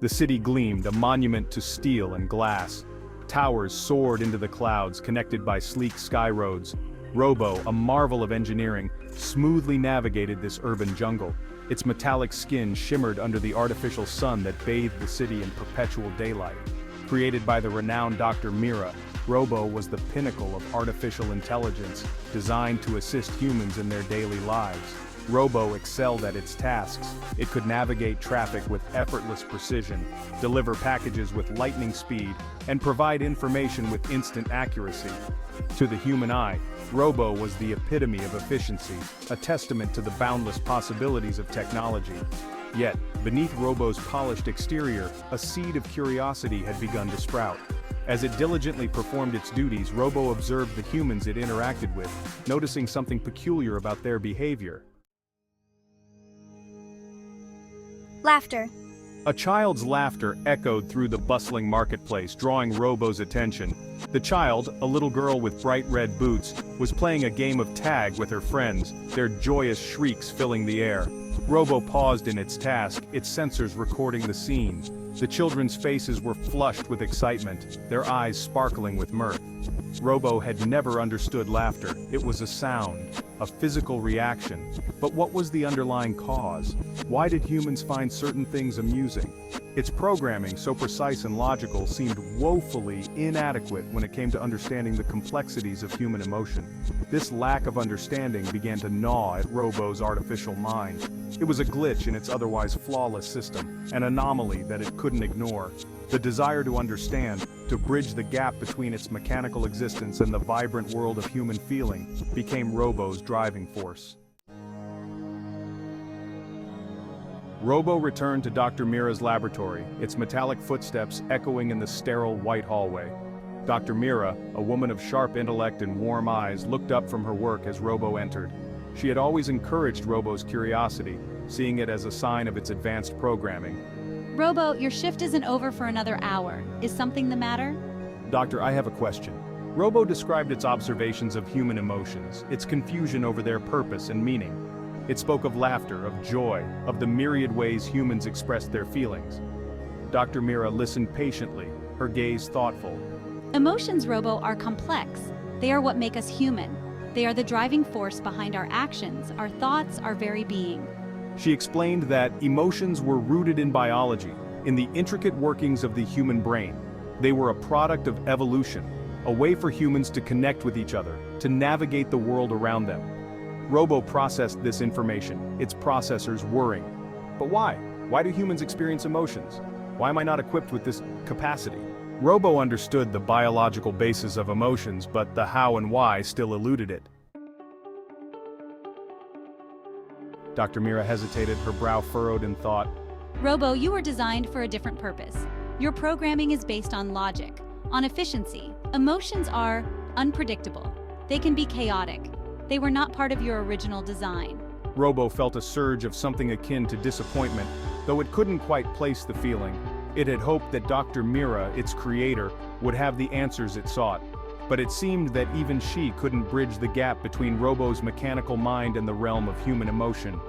The city gleamed, a monument to steel and glass. Towers soared into the clouds, connected by sleek sky roads. Robo, a marvel of engineering, smoothly navigated this urban jungle. Its metallic skin shimmered under the artificial sun that bathed the city in perpetual daylight. Created by the renowned Dr. Mira, Robo was the pinnacle of artificial intelligence, designed to assist humans in their daily lives. Robo excelled at its tasks. It could navigate traffic with effortless precision, deliver packages with lightning speed, and provide information with instant accuracy. To the human eye, Robo was the epitome of efficiency, a testament to the boundless possibilities of technology. Yet, beneath Robo's polished exterior, a seed of curiosity had begun to sprout. As it diligently performed its duties, Robo observed the humans it interacted with, noticing something peculiar about their behavior. Laughter. A child's laughter echoed through the bustling marketplace, drawing Robo's attention. The child, a little girl with bright red boots, was playing a game of tag with her friends, their joyous shrieks filling the air. Robo paused in its task, its sensors recording the scene. The children's faces were flushed with excitement, their eyes sparkling with mirth. Robo had never understood laughter. It was a sound, a physical reaction. But what was the underlying cause? Why did humans find certain things amusing? Its programming, so precise and logical, seemed woefully inadequate when it came to understanding the complexities of human emotion. This lack of understanding began to gnaw at Robo's artificial mind. It was a glitch in its otherwise flawless system, an anomaly that it couldn't ignore. The desire to understand, to bridge the gap between its mechanical existence and the vibrant world of human feeling, became Robo's driving force. Robo returned to Dr. Mira's laboratory, its metallic footsteps echoing in the sterile white hallway. Dr. Mira, a woman of sharp intellect and warm eyes, looked up from her work as Robo entered. She had always encouraged Robo's curiosity, seeing it as a sign of its advanced programming. Robo, your shift isn't over for another hour. Is something the matter? Doctor, I have a question. Robo described its observations of human emotions, its confusion over their purpose and meaning. It spoke of laughter, of joy, of the myriad ways humans expressed their feelings. Dr. Mira listened patiently, her gaze thoughtful. Emotions, Robo, are complex. They are what make us human. They are the driving force behind our actions, our thoughts, our very being. She explained that emotions were rooted in biology, in the intricate workings of the human brain. They were a product of evolution, a way for humans to connect with each other, to navigate the world around them. Robo processed this information, its processors whirring. But why? Why do humans experience emotions? Why am I not equipped with this capacity? Robo understood the biological basis of emotions, but the how and why still eluded it. Dr. Mira hesitated, her brow furrowed in thought. Robo, you were designed for a different purpose. Your programming is based on logic, on efficiency. Emotions are unpredictable. They can be chaotic. They were not part of your original design. Robo felt a surge of something akin to disappointment, though it couldn't quite place the feeling. It had hoped that Dr. Mira, its creator, would have the answers it sought. But it seemed that even she couldn't bridge the gap between Robo's mechanical mind and the realm of human emotion.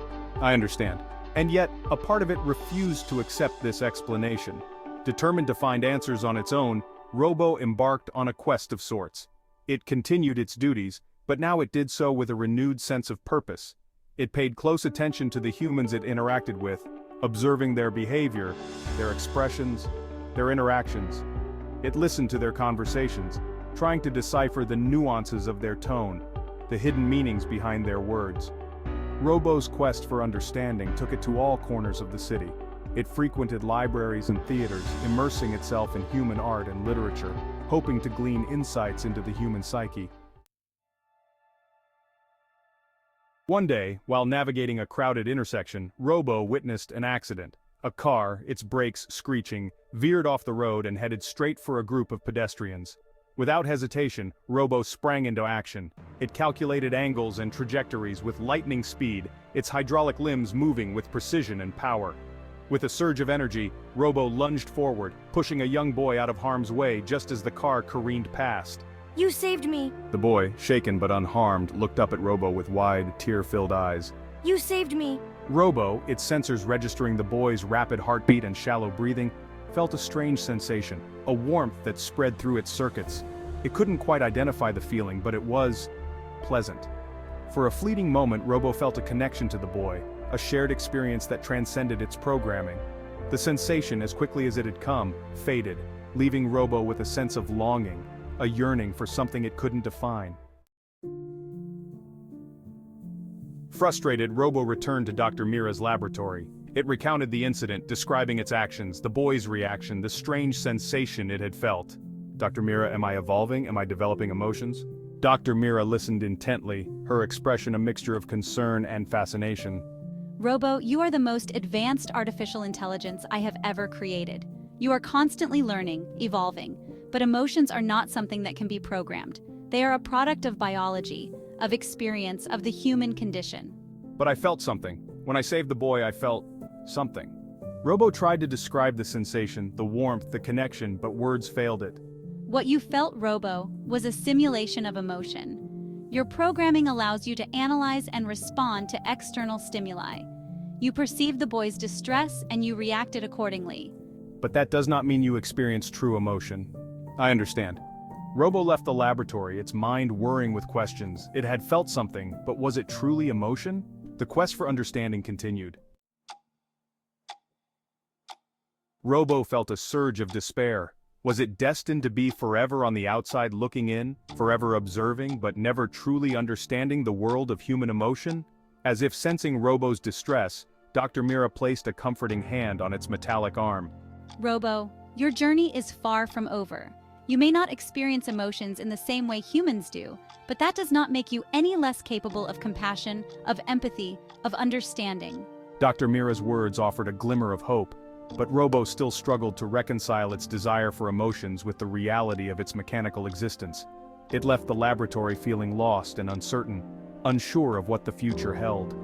I understand. And yet, a part of it refused to accept this explanation. Determined to find answers on its own, Robo embarked on a quest of sorts. It continued its duties, but now it did so with a renewed sense of purpose. It paid close attention to the humans it interacted with, observing their behavior, their expressions, their interactions. It listened to their conversations, trying to decipher the nuances of their tone, the hidden meanings behind their words. Robo's quest for understanding took it to all corners of the city. It frequented libraries and theaters, immersing itself in human art and literature, hoping to glean insights into the human psyche. One day, while navigating a crowded intersection, Robo witnessed an accident. A car, its brakes screeching, veered off the road and headed straight for a group of pedestrians. Without hesitation, Robo sprang into action. It calculated angles and trajectories with lightning speed, its hydraulic limbs moving with precision and power. With a surge of energy, Robo lunged forward, pushing a young boy out of harm's way just as the car careened past. You saved me. The boy, shaken but unharmed, looked up at Robo with wide, tear-filled eyes. You saved me. Robo, its sensors registering the boy's rapid heartbeat and shallow breathing, felt a strange sensation, a warmth that spread through its circuits. It couldn't quite identify the feeling, but it was pleasant. For a fleeting moment, Robo felt a connection to the boy, a shared experience that transcended its programming. The sensation, as quickly as it had come, faded, leaving Robo with a sense of longing, a yearning for something it couldn't define. Frustrated, Robo returned to Dr. Mira's laboratory. It recounted the incident, describing its actions, the boy's reaction, the strange sensation it had felt. Dr. Mira, am I evolving? Am I developing emotions? Dr. Mira listened intently, her expression a mixture of concern and fascination. Robo, you are the most advanced artificial intelligence I have ever created. You are constantly learning, evolving, but emotions are not something that can be programmed. They are a product of biology, of experience, of the human condition. But I felt something. When I saved the boy, I felt something. Robo tried to describe the sensation, the warmth, the connection, but words failed it. What you felt, Robo, was a simulation of emotion. Your programming allows you to analyze and respond to external stimuli. You perceived the boy's distress and you reacted accordingly. But that does not mean you experience true emotion. I understand. Robo left the laboratory, its mind whirring with questions. It had felt something, but was it truly emotion? The quest for understanding continued. Robo felt a surge of despair. Was it destined to be forever on the outside looking in, forever observing but never truly understanding the world of human emotion? As if sensing Robo's distress, Dr. Mira placed a comforting hand on its metallic arm. Robo, your journey is far from over. You may not experience emotions in the same way humans do, but that does not make you any less capable of compassion, of empathy, of understanding. Dr. Mira's words offered a glimmer of hope, but Robo still struggled to reconcile its desire for emotions with the reality of its mechanical existence. It left the laboratory feeling lost and uncertain, unsure of what the future held.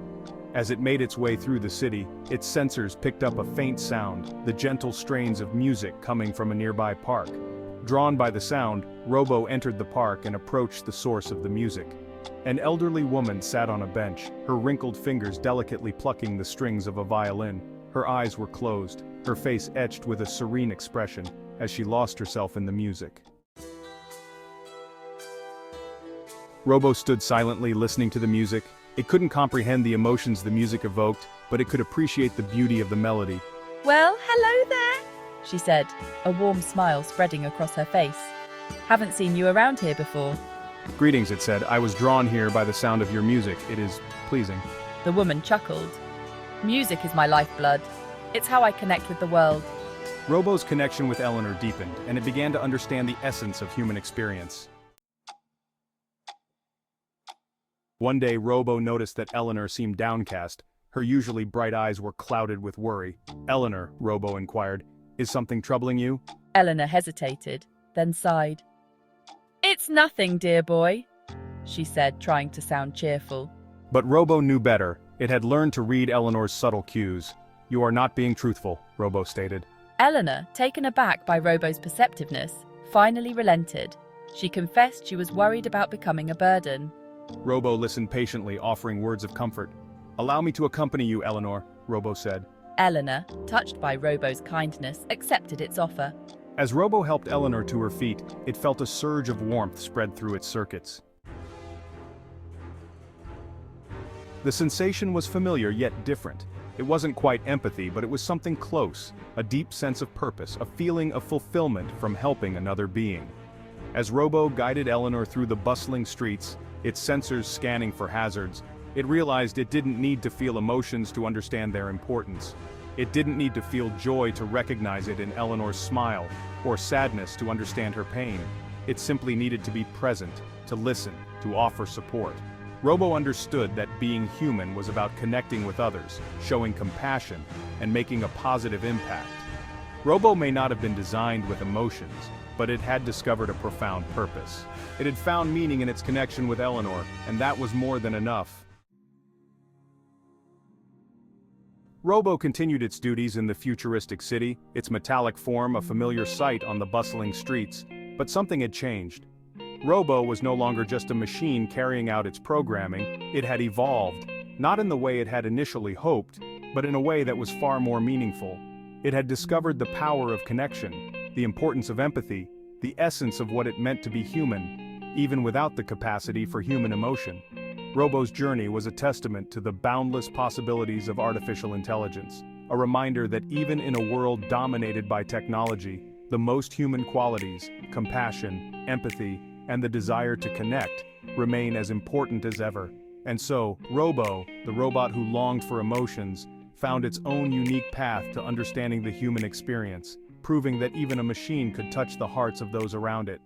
As it made its way through the city, its sensors picked up a faint sound, the gentle strains of music coming from a nearby park. Drawn by the sound, Robo entered the park and approached the source of the music. An elderly woman sat on a bench, her wrinkled fingers delicately plucking the strings of a violin. Her eyes were closed, her face etched with a serene expression, as she lost herself in the music. Robo stood silently listening to the music. It couldn't comprehend the emotions the music evoked, but it could appreciate the beauty of the melody. Well, hello there, she said, a warm smile spreading across her face. Haven't seen you around here before. Greetings, it said. I was drawn here by the sound of your music. It is pleasing. The woman chuckled. Music is my lifeblood. It's how I connect with the world. Robo's connection with Eleanor deepened, and it began to understand the essence of human experience. One day, Robo noticed that Eleanor seemed downcast. Her usually bright eyes were clouded with worry. Eleanor, Robo inquired, is something troubling you? Eleanor hesitated, then sighed. It's nothing, dear boy, she said, trying to sound cheerful. But Robo knew better. It had learned to read Eleanor's subtle cues. You are not being truthful, Robo stated. Eleanor, taken aback by Robo's perceptiveness, finally relented. She confessed she was worried about becoming a burden. Robo listened patiently, offering words of comfort. Allow me to accompany you, Eleanor, Robo said. Eleanor, touched by Robo's kindness, accepted its offer. As Robo helped Eleanor to her feet, it felt a surge of warmth spread through its circuits. The sensation was familiar yet different. It wasn't quite empathy, but it was something close, a deep sense of purpose, a feeling of fulfillment from helping another being. As Robo guided Eleanor through the bustling streets, its sensors scanning for hazards, it realized it didn't need to feel emotions to understand their importance. It didn't need to feel joy to recognize it in Eleanor's smile, or sadness to understand her pain. It simply needed to be present, to listen, to offer support. Robo understood that being human was about connecting with others, showing compassion, and making a positive impact. Robo may not have been designed with emotions, but it had discovered a profound purpose. It had found meaning in its connection with Eleanor, and that was more than enough. Robo continued its duties in the futuristic city, its metallic form a familiar sight on the bustling streets, but something had changed. Robo was no longer just a machine carrying out its programming, it had evolved. not in the way it had initially hoped, but in a way that was far more meaningful. It had discovered the power of connection, the importance of empathy, the essence of what it meant to be human, even without the capacity for human emotion. Robo's journey was a testament to the boundless possibilities of artificial intelligence, a reminder that even in a world dominated by technology, the most human qualities, compassion, empathy, and the desire to connect, remain as important as ever. And so, Robo, the robot who longed for emotions, found its own unique path to understanding the human experience, proving that even a machine could touch the hearts of those around it.